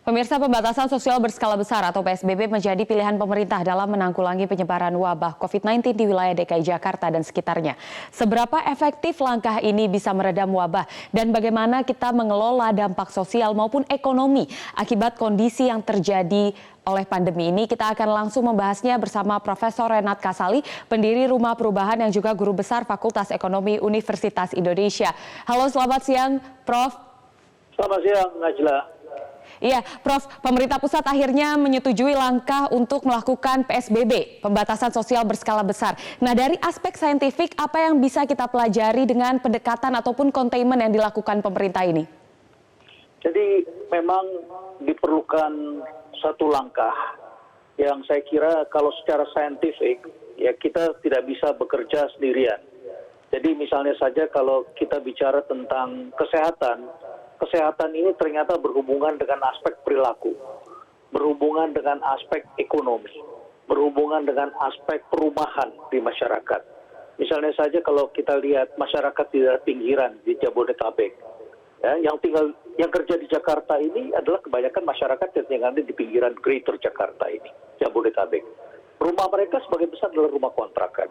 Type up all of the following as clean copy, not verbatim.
Pemirsa, pembatasan sosial berskala besar atau PSBB menjadi pilihan pemerintah dalam menanggulangi penyebaran wabah COVID-19 di wilayah DKI Jakarta dan sekitarnya. Seberapa efektif langkah ini bisa meredam wabah dan bagaimana kita mengelola dampak sosial maupun ekonomi akibat kondisi yang terjadi oleh pandemi ini? Kita akan langsung membahasnya bersama Profesor Renat Kasali, pendiri Rumah Perubahan yang juga guru besar Fakultas Ekonomi Universitas Indonesia. Halo, selamat siang, Prof. Selamat siang, Najla. Iya, Prof, pemerintah pusat akhirnya menyetujui langkah untuk melakukan PSBB, pembatasan sosial berskala besar. Nah, dari aspek saintifik, apa yang bisa kita pelajari dengan pendekatan ataupun containment yang dilakukan pemerintah ini? Jadi memang diperlukan satu langkah yang saya kira kalau secara saintifik, ya kita tidak bisa bekerja sendirian. Jadi misalnya saja kalau kita bicara tentang kesehatan ini ternyata berhubungan dengan aspek perilaku, berhubungan dengan aspek ekonomi, berhubungan dengan aspek perumahan di masyarakat. Misalnya saja kalau kita lihat masyarakat di daerah pinggiran di Jabodetabek, ya, yang kerja di Jakarta ini adalah kebanyakan masyarakat yang ada di pinggiran Greater Jakarta ini, Jabodetabek. Rumah mereka sebagian besar adalah rumah kontrakan.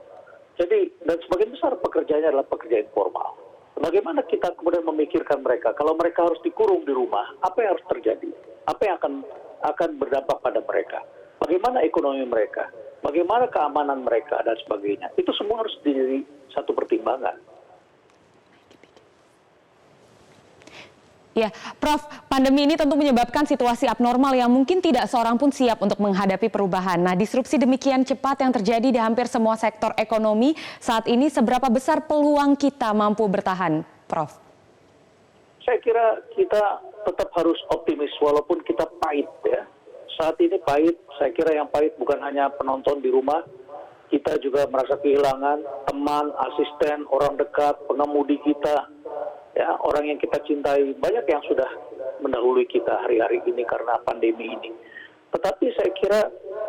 Jadi dan sebagian besar pekerjaannya adalah pekerja informal. Bagaimana kita kemudian memikirkan mereka? Kalau mereka harus dikurung di rumah, apa yang harus terjadi? Apa yang akan berdampak pada mereka? Bagaimana ekonomi mereka? Bagaimana keamanan mereka dan sebagainya? Itu semua harus jadi satu pertimbangan. Ya, Prof, pandemi ini tentu menyebabkan situasi abnormal yang mungkin tidak seorang pun siap untuk menghadapi perubahan. Nah, disrupsi demikian cepat yang terjadi di hampir semua sektor ekonomi saat ini, seberapa besar peluang kita mampu bertahan, Prof? Saya kira kita tetap harus optimis walaupun kita pahit ya. Saat ini pahit, saya kira yang pahit bukan hanya penonton di rumah, kita juga merasa kehilangan teman, asisten, orang dekat, pengemudi kita, ya, orang yang kita cintai, banyak yang sudah mendahului kita hari-hari ini karena pandemi ini. Tetapi saya kira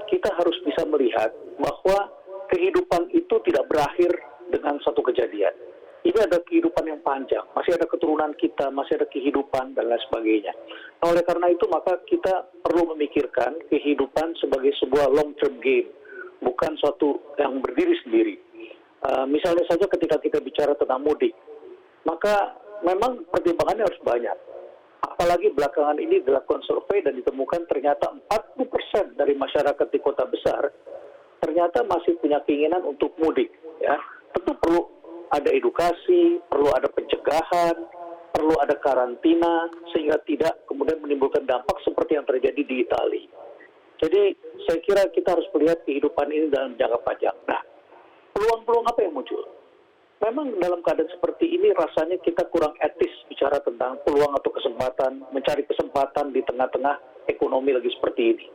kita harus bisa melihat bahwa kehidupan itu tidak berakhir dengan satu kejadian. Ini ada kehidupan yang panjang, masih ada keturunan kita, masih ada kehidupan dan lain sebagainya. Nah, oleh karena itu maka kita perlu memikirkan kehidupan sebagai sebuah long term game, bukan suatu yang berdiri sendiri. Misalnya saja ketika kita bicara tentang mudik, maka memang pertimbangannya harus banyak. Apalagi belakangan ini dilakukan survei dan ditemukan ternyata 40% dari masyarakat di kota besar ternyata masih punya keinginan untuk mudik. Ya, tentu perlu ada edukasi, perlu ada pencegahan, perlu ada karantina sehingga tidak kemudian menimbulkan dampak seperti yang terjadi di Italia. Jadi saya kira kita harus melihat kehidupan ini dalam jangka panjang. Nah, peluang-peluang apa yang muncul? Memang dalam keadaan seperti ini rasanya kita kurang etis bicara tentang peluang atau kesempatan, mencari kesempatan di tengah-tengah ekonomi lagi seperti ini.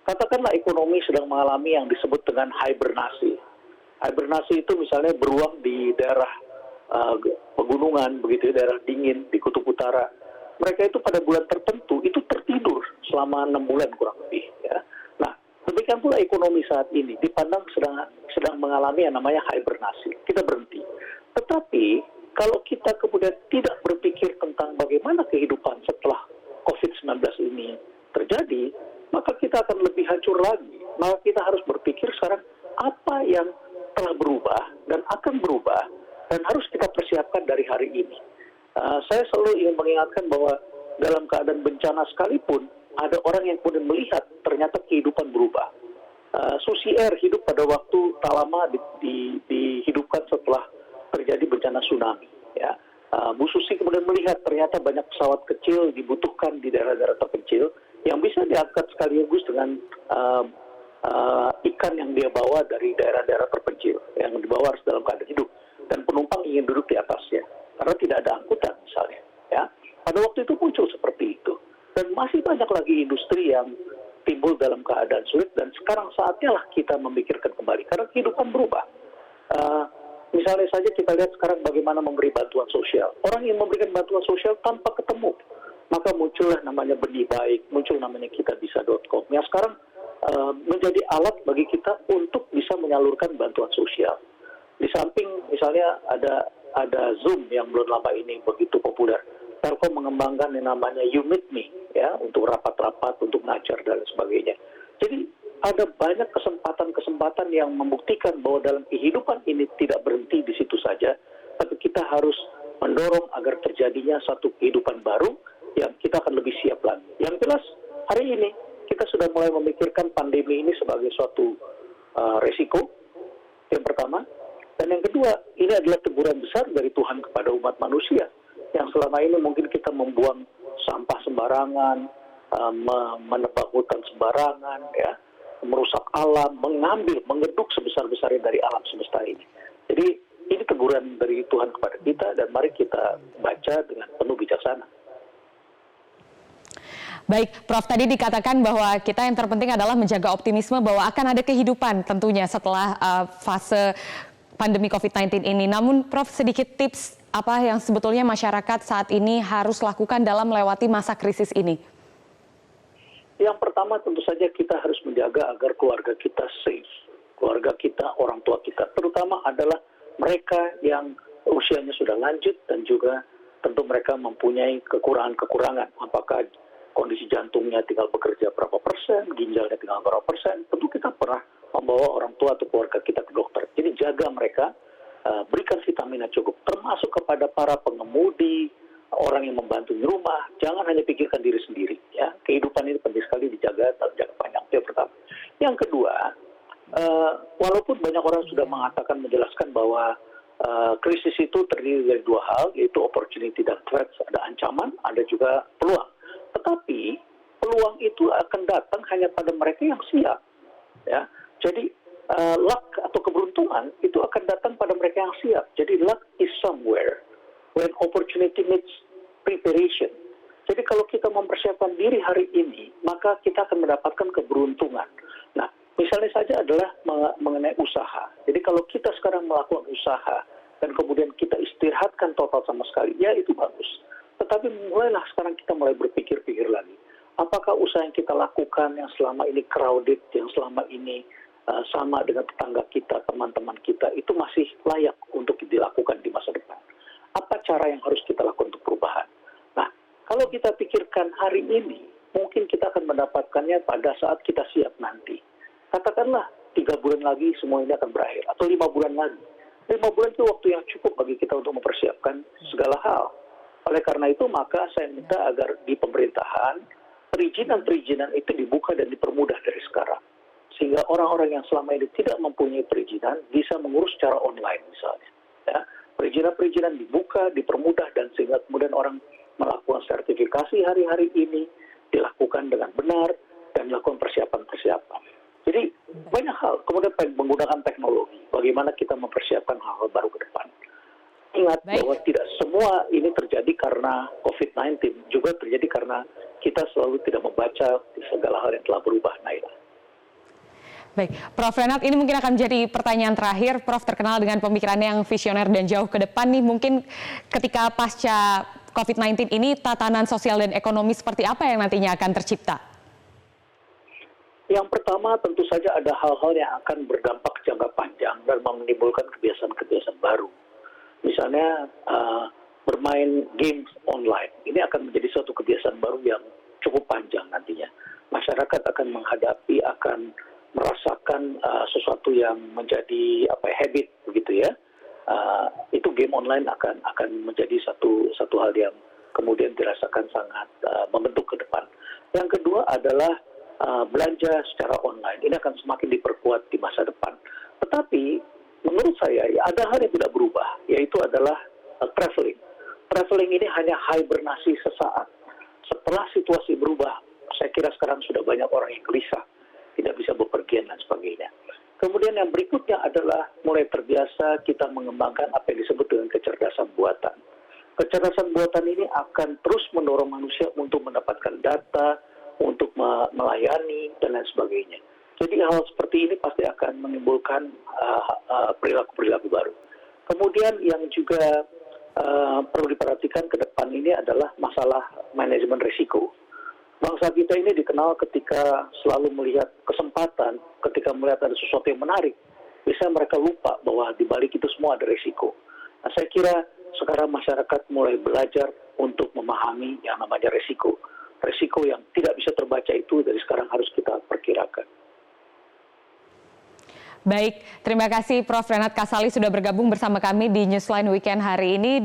Katakanlah ekonomi sedang mengalami yang disebut dengan hibernasi. Hibernasi itu misalnya beruang di daerah pegunungan, begitu ya, daerah dingin di kutub utara. Mereka itu pada bulan tertentu itu tertidur selama 6 bulan kurang lebih. Ya. Nah, demikian pula ekonomi saat ini dipandang sedang mengalami yang namanya hibernasi. Kita berhenti. Tetapi kalau kita kemudian tidak berpikir tentang bagaimana kehidupan setelah COVID-19 ini terjadi, maka kita akan lebih hancur lagi. Maka kita harus berpikir sekarang apa yang telah berubah dan akan berubah dan harus kita persiapkan dari hari ini. Saya selalu ingin mengingatkan bahwa dalam keadaan bencana sekalipun ada orang yang kemudian melihat ternyata kehidupan berubah. Susi Air hidup pada waktu tak lama dihidupkan setelah terjadi bencana tsunami. Ya. Bu Susi kemudian melihat ternyata banyak pesawat kecil dibutuhkan di daerah-daerah terpencil yang bisa diangkat sekaligus dengan ikan yang dia bawa dari daerah-daerah terpencil yang dibawa harus dalam keadaan hidup dan penumpang ingin duduk di atasnya karena tidak ada angkutan misalnya. Ya. Pada waktu itu muncul seperti itu dan masih banyak lagi industri yang timbul dalam keadaan sulit dan sekarang saatnya lah kita memikirkan kembali karena kehidupan berubah. Misalnya saja kita lihat sekarang bagaimana memberi bantuan sosial. Orang yang memberikan bantuan sosial tanpa ketemu. Maka muncullah namanya Benih Baik, muncul namanya kitabisa.com. Yang sekarang menjadi alat bagi kita untuk bisa menyalurkan bantuan sosial. Di samping misalnya ada Zoom yang belum lama ini begitu populer. Telkom mengembangkan yang namanya You Meet Me, ya, untuk rapat-rapat, untuk ngajar dan sebagainya. Jadi ada banyak kesempatan-kesempatan yang membuktikan bahwa dalam kehidupan ini tidak berhenti di situ saja, tapi kita harus mendorong agar terjadinya satu kehidupan baru yang kita akan lebih siap lagi. Yang jelas hari ini kita sudah mulai memikirkan pandemi ini sebagai suatu resiko, yang pertama. Dan yang kedua, ini adalah teguran besar dari Tuhan kepada umat manusia yang selama ini mungkin kita membuang sampah sembarangan, menebang hutan sembarangan, ya, merusak alam, mengeduk sebesar-besarnya dari alam semesta ini. Jadi ini teguran dari Tuhan kepada kita, dan mari kita baca dengan penuh bijaksana. Baik, Prof, tadi dikatakan bahwa kita yang terpenting adalah menjaga optimisme bahwa akan ada kehidupan tentunya setelah fase pandemi COVID-19 ini. Namun, Prof, sedikit tips apa yang sebetulnya masyarakat saat ini harus lakukan dalam melewati masa krisis ini? Yang pertama tentu saja kita harus menjaga agar keluarga kita safe. Keluarga kita, orang tua kita, terutama adalah mereka yang usianya sudah lanjut dan juga tentu mereka mempunyai kekurangan-kekurangan. Apakah kondisi jantungnya tinggal bekerja berapa persen, ginjalnya tinggal berapa persen, tentu kita pernah membawa orang tua atau keluarga kita ke dokter. Jadi jaga mereka, berikan vitamin yang cukup, termasuk kepada para pengemudi, orang yang membantu di rumah. Jangan hanya pikirkan diri sendiri, ya. Kehidupan ini penting sekali dijaga dalam jangka panjang. Itu yang pertama. Yang kedua, walaupun banyak orang sudah mengatakan, menjelaskan bahwa krisis itu terdiri dari dua hal, yaitu opportunity dan threats. Ada ancaman, ada juga peluang. Tetapi peluang itu akan datang hanya pada mereka yang siap, ya. Jadi luck atau keberuntungan itu akan datang pada mereka yang siap. Jadi luck is somewhere when opportunity needs preparation. Jadi kalau kita mempersiapkan diri hari ini, maka kita akan mendapatkan keberuntungan. Nah, misalnya saja adalah mengenai usaha. Jadi kalau kita sekarang melakukan usaha dan kemudian kita istirahatkan total sama sekali, ya itu bagus. Tetapi mulailah sekarang kita mulai berpikir-pikir lagi. Apakah usaha yang kita lakukan yang selama ini crowded, yang selama ini sama dengan tetangga kita, teman-teman kita, itu masih layak untuk dilakukan di masa depan? Apa cara yang harus kita lakukan untuk perubahan? Nah, kalau kita pikirkan hari ini, mungkin kita akan mendapatkannya pada saat kita siap nanti. Katakanlah 3 bulan lagi semua ini akan berakhir, atau 5 bulan lagi. 5 bulan itu waktu yang cukup bagi kita untuk mempersiapkan segala hal. Oleh karena itu, maka saya minta agar di pemerintahan, perizinan-perizinan itu dibuka dan dipermudah dari sekarang. Sehingga orang-orang yang selama ini tidak mempunyai perizinan bisa mengurus secara online misalnya. Ya. Perizinan-perizinan dibuka, dipermudah, dan sehingga kemudian orang melakukan sertifikasi hari-hari ini, dilakukan dengan benar, dan melakukan persiapan-persiapan. Jadi banyak hal, kemudian menggunakan teknologi, bagaimana kita mempersiapkan hal-hal baru ke depan. Ingat bahwa tidak semua ini terjadi karena COVID-19, juga terjadi karena kita selalu tidak membaca segala hal yang telah berubah, Naila. Baik, Prof. Renat, ini mungkin akan menjadi pertanyaan terakhir. Prof terkenal dengan pemikirannya yang visioner dan jauh ke depan nih. Mungkin ketika pasca COVID-19 ini, tatanan sosial dan ekonomi seperti apa yang nantinya akan tercipta? Yang pertama tentu saja ada hal-hal yang akan berdampak jangka panjang dan menimbulkan kebiasaan-kebiasaan baru. Misalnya bermain games online. Ini akan menjadi suatu kebiasaan baru yang cukup panjang nantinya. Masyarakat akan menghadapi, akan merasakan sesuatu yang menjadi habit begitu ya. Itu game online akan menjadi satu hal yang kemudian dirasakan sangat membentuk ke depan. Yang kedua adalah belanja secara online. Ini akan semakin diperkuat di masa depan. Tetapi menurut saya ada hal yang tidak berubah, yaitu adalah traveling. Traveling ini hanya hibernasi sesaat. Setelah situasi berubah, saya kira sekarang sudah banyak orang yang gelisah, tidak bisa bepergian dan sebagainya. Kemudian yang berikutnya adalah mulai terbiasa kita mengembangkan apa yang disebut dengan kecerdasan buatan. Kecerdasan buatan ini akan terus mendorong manusia untuk mendapatkan data, untuk melayani, dan lain sebagainya. Jadi hal seperti ini pasti akan menimbulkan perilaku-perilaku baru. Kemudian yang juga perlu diperhatikan ke depan ini adalah masalah manajemen risiko. Bangsa kita ini dikenal ketika selalu melihat kesempatan, ketika melihat ada sesuatu yang menarik, biasanya mereka lupa bahwa di balik itu semua ada risiko. Nah, saya kira sekarang masyarakat mulai belajar untuk memahami yang namanya resiko. Resiko yang tidak bisa terbaca itu dari sekarang harus kita perkirakan. Baik, terima kasih Prof. Renat Kasali sudah bergabung bersama kami di Newsline Weekend hari ini.